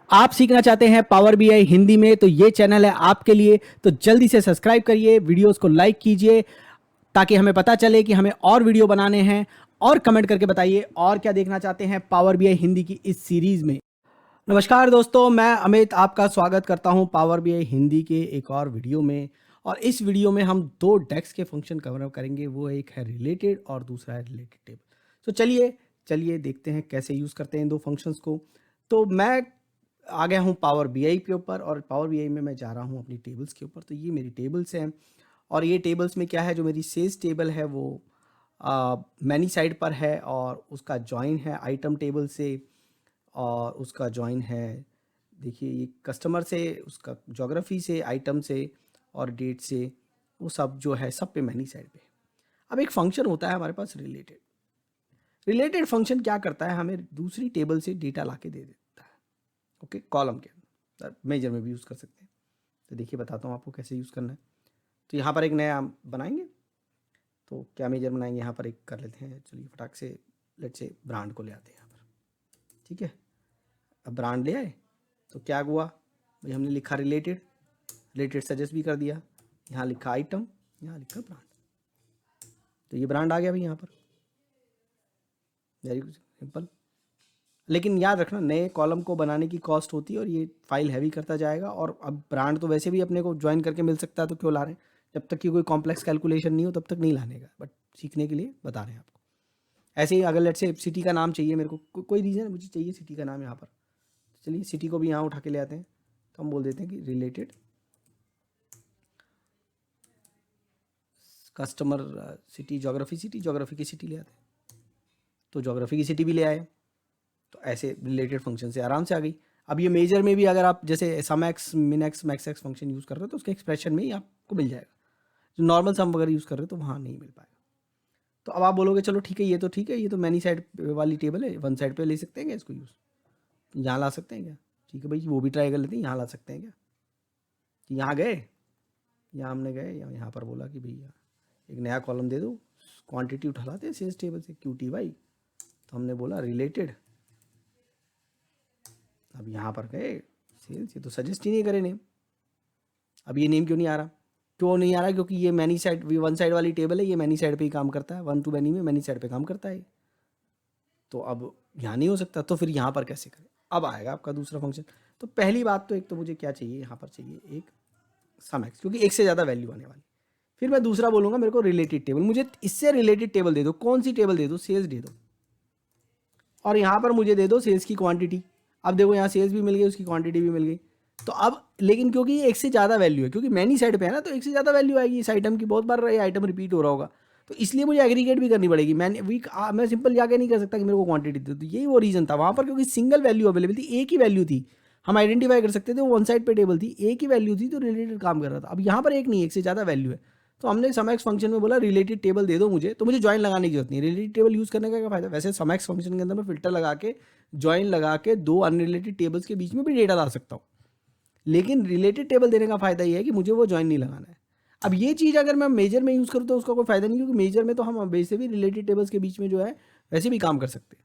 आप सीखना चाहते हैं पावर बीआई हिंदी में तो ये चैनल है आपके लिए। तो जल्दी से सब्सक्राइब करिए, वीडियोस को लाइक कीजिए ताकि हमें पता चले कि हमें और वीडियो बनाने हैं। और कमेंट करके बताइए और क्या देखना चाहते हैं पावर बीआई हिंदी की इस सीरीज में। नमस्कार दोस्तों, मैं अमित आपका स्वागत करता हूं पावर बीआई हिंदी के एक और वीडियो में। और इस वीडियो में हम दो डेक्स के फंक्शन कवर अप करेंगे। वो एक है रिलेटेड और दूसरा है रिलेटेड टेबल। तो चलिए चलिए देखते हैं कैसे यूज़ करते हैं इन दो फंक्शंस को। तो मैं आ गया हूँ पावर बीआई के ऊपर और पावर बीआई में मैं जा रहा हूँ अपनी टेबल्स के ऊपर। तो ये मेरी टेबल्स हैं और ये टेबल्स में क्या है, जो मेरी सेल्स टेबल है वो मैनी साइड पर है और उसका जॉइन है आइटम टेबल से और उसका जॉइन है, देखिए ये कस्टमर से, उसका ज्योग्राफी से, आइटम से और डेट से, वो सब जो है सब पे मैनी साइड पे। अब एक फंक्शन होता है हमारे पास रिलेटेड। रिलेटेड फंक्शन क्या करता है, हमें दूसरी टेबल से डेटा ला के दे देता है। ओके, कॉलम के अंदर मेजर में भी यूज़ कर सकते हैं। तो देखिए बताता हूँ आपको कैसे यूज़ करना है। तो यहाँ पर एक नया बनाएंगे। तो क्या मेजर बनाएंगे, यहाँ पर एक कर लेते हैं। चलिए फटाक से लेट से ब्रांड को ले आते हैं यहाँ पर। ठीक है, अब ब्रांड ले आए तो क्या हुआ भाई, हमने लिखा रिलेटेड, रिलेटेड सजेस्ट भी कर दिया। यहाँ लिखा आइटम, यहाँ लिखा ब्रांड। तो ये ब्रांड आ गया भाई यहाँ पर। Very simple. लेकिन याद रखना, नए कॉलम को बनाने की कॉस्ट होती है और ये फाइल हैवी करता जाएगा। और अब ब्रांड तो वैसे भी अपने को ज्वाइन करके मिल सकता है, तो क्यों ला रहे हैं। जब तक कि कोई कॉम्प्लेक्स कैलकुलेशन नहीं हो तब तक नहीं लाने का, बट सीखने के लिए बता रहे हैं आपको। ऐसे ही अगर लेट से सिटी का नाम चाहिए मेरे को, कोई रीज़न मुझे चाहिए सिटी का नाम यहाँ पर। चलिए सिटी को भी यहाँ उठा के ले आते हैं। तो हम बोल देते हैं कि related customer city geography, city geography की सिटी ले आते हैं। तो ज्योग्राफी की सिटी भी ले आए। तो ऐसे रिलेटेड फंक्शन से आराम से आ गई। अब ये मेजर में भी अगर आप जैसे सम एक्स, मिन x, max x function use कर रहे हो तो उसके एक्सप्रेशन में ही आपको मिल जाएगा। जो नॉर्मल सम वगैरह यूज़ कर रहे हो तो वहाँ नहीं मिल पाएगा। तो अब आप बोलोगे चलो ठीक है, ये तो ठीक है, ये तो मैनी साइड वाली टेबल है, वन साइड पे ले सकते हैं क्या इसको यूज़, यहाँ ला सकते हैं क्या। ठीक है भाई, वो भी ट्राई कर लेते हैं, यहाँ ला सकते हैं क्या। यहाँ गए, यहाँ हमने गए, यहाँ पर बोला कि भैया एक नया कॉलम दे दो, क्वांटिटी उठा लाते हैं सेल्स टेबल से, क्यूटी वाई। तो हमने बोला रिलेटेड। अब यहाँ पर गए सेल्स, ये तो सजेस्ट ही नहीं करे नेम। अब ये नेम क्यों नहीं आ रहा, क्यों नहीं आ रहा, क्योंकि ये मैनी साइड, वन साइड वाली टेबल है, ये मैनी साइड पे ही काम करता है, वन टू मैनी में मैनी साइड पे काम करता है। तो अब यहाँ नहीं हो सकता, तो फिर यहाँ पर कैसे करें। अब आएगा आपका दूसरा फंक्शन। तो पहली बात तो एक तो मुझे क्या चाहिए, यहाँ पर चाहिए एक सम एक्स, क्योंकि एक से ज़्यादा वैल्यू आने वाली। फिर मैं दूसरा बोलूँगा मेरे को रिलेटेड टेबल, मुझे इससे रिलेटेड टेबल दे दो। कौन सी टेबल दे दो, सेल्स दे दो। और यहाँ पर मुझे दे दो सेल्स की क्वांटिटी। अब देखो यहाँ सेल्स भी मिल गई, उसकी क्वांटिटी भी मिल गई। तो अब लेकिन क्योंकि ये एक से ज़्यादा वैल्यू है, क्योंकि मैनी साइड पे है ना, तो एक से ज़्यादा वैल्यू आएगी इस आइटम की, बहुत बार ये आइटम रिपीट हो रहा होगा। तो इसलिए मुझे एग्रीगेट भी करनी पड़ेगी। मैं सिंपल जाके नहीं कर सकता कि मेरे को क्वांटिटी दे दो। यही वो रीज़न था वहाँ पर, क्योंकि सिंगल वैल्यू अवेलेबल थी, एक ही वैल्यू थी, हम आइडेंटिफाई कर सकते थे, वो वन साइड पे टेबल थी, एक ही वैल्यू थी, तो रिलेटेड काम कर रहा था। अब यहाँ पर एक नहीं, एक से ज़्यादा वैल्यू है। तो हमने समएक्स फंक्शन में बोला रिलेटेड टेबल दे दो मुझे, तो मुझे ज्वाइन लगाने की जरूरत नहीं। रिलेटेड टेबल यूज़ करने का क्या फ़ायदा, वैसे समएक्स फंक्शन के अंदर मैं फिल्टर लगा के ज्वाइन लगा के दो अनरिलेटेड टेबल्स के बीच में भी डेटा डाल सकता हूँ। लेकिन रिलेटेड टेबल देने का फ़ायदा ये है कि मुझे वो ज्वाइन नहीं लगाना है। अब ये चीज़ अगर मैं मेजर में यूज़ करूँ तो उसका कोई फ़ायदा नहीं, क्योंकि मेजर में तो हम वैसे भी रिलेटेड टेबल्स के बीच में जो है वैसे भी काम कर सकते हैं।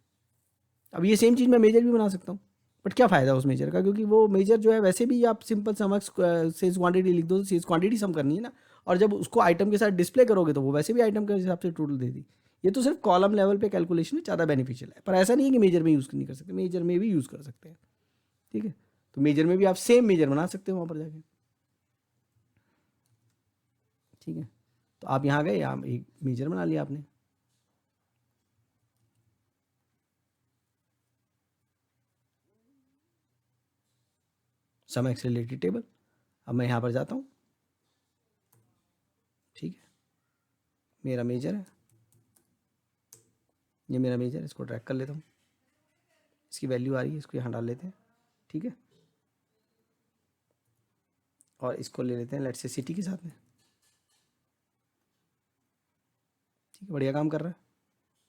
अब ये सेम चीज़ मैं मेजर भी बना सकता हूँ, बट क्या फ़ायदा उस मेजर का, क्योंकि वो मेजर जो है वैसे भी आप सिंपल समक्स सेल्स क्वांटिटी लिख दो, सेल्स क्वांटिटी सम करनी है ना। और जब उसको आइटम के साथ डिस्प्ले करोगे तो वो वैसे भी आइटम के हिसाब से टोटल दे दी। ये तो सिर्फ कॉलम लेवल पे कैलकुलेशन में ज़्यादा बेनिफिशियल है, पर ऐसा नहीं है कि मेजर में यूज़ नहीं कर सकते, मेजर में भी यूज़ कर सकते हैं। ठीक है, तो मेजर में भी आप सेम मेजर बना सकते हो वहाँ पर जाके। ठीक है, तो आप यहाँ गए, आप एक मेजर बना लिया आपने। सम एक्स रिलेटेड टेबल। अब मैं यहाँ पर जाता हूँ। ठीक है, मेरा मेजर है, ये मेरा मेजर है, इसको ट्रैक कर लेता हूँ। इसकी वैल्यू आ रही है, इसको यहाँ डाल लेते हैं। ठीक है, और इसको ले लेते हैं लेट्स से सिटी के साथ में। ठीक है, बढ़िया काम कर रहा है।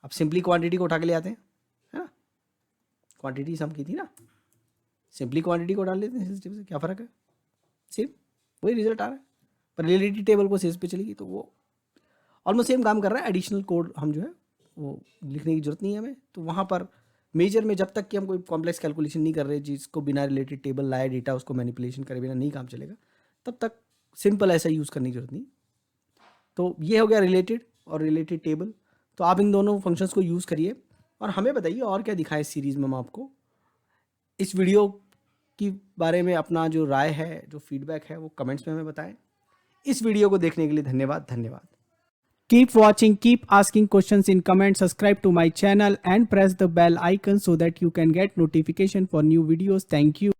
अब सिंपली क्वांटिटी को उठा के ले आते हैं, है ना। क्वांटिटी सम की थी ना, सिंपली क्वांटिटी को डाल लेते हैं से, क्या फ़र्क है, सेम वही रिजल्ट आ रहा है। पर रिलेटेड टेबल को सेल्स पे चलेगी तो वो ऑलमोस्ट सेम काम कर रहा है। एडिशनल कोड हम जो है वो लिखने की जरूरत नहीं है हमें। तो वहाँ पर मेजर में जब तक कि हम कोई कॉम्प्लेक्स कैलकुलेशन नहीं कर रहे जिसको बिना रिलेटेड टेबल लाए डेटा उसको मैनिपुलेशन करे बिना नहीं काम चलेगा, तब तक सिंपल ऐसा यूज़ करने की जरूरत नहीं। तो ये हो गया रिलेटेड और रिलेटेड टेबल। तो आप इन दोनों फंक्शंस को यूज़ करिए और हमें बताइए और क्या दिखाए इस सीरीज़ में हम आपको। इस वीडियो की बारे में अपना जो राय है, जो फीडबैक है, वो कमेंट्स में हमें बताएं। इस वीडियो को देखने के लिए धन्यवाद। Keep watching, keep asking questions in comments, subscribe to my channel and press the bell icon so that you can get notification for new videos. Thank you.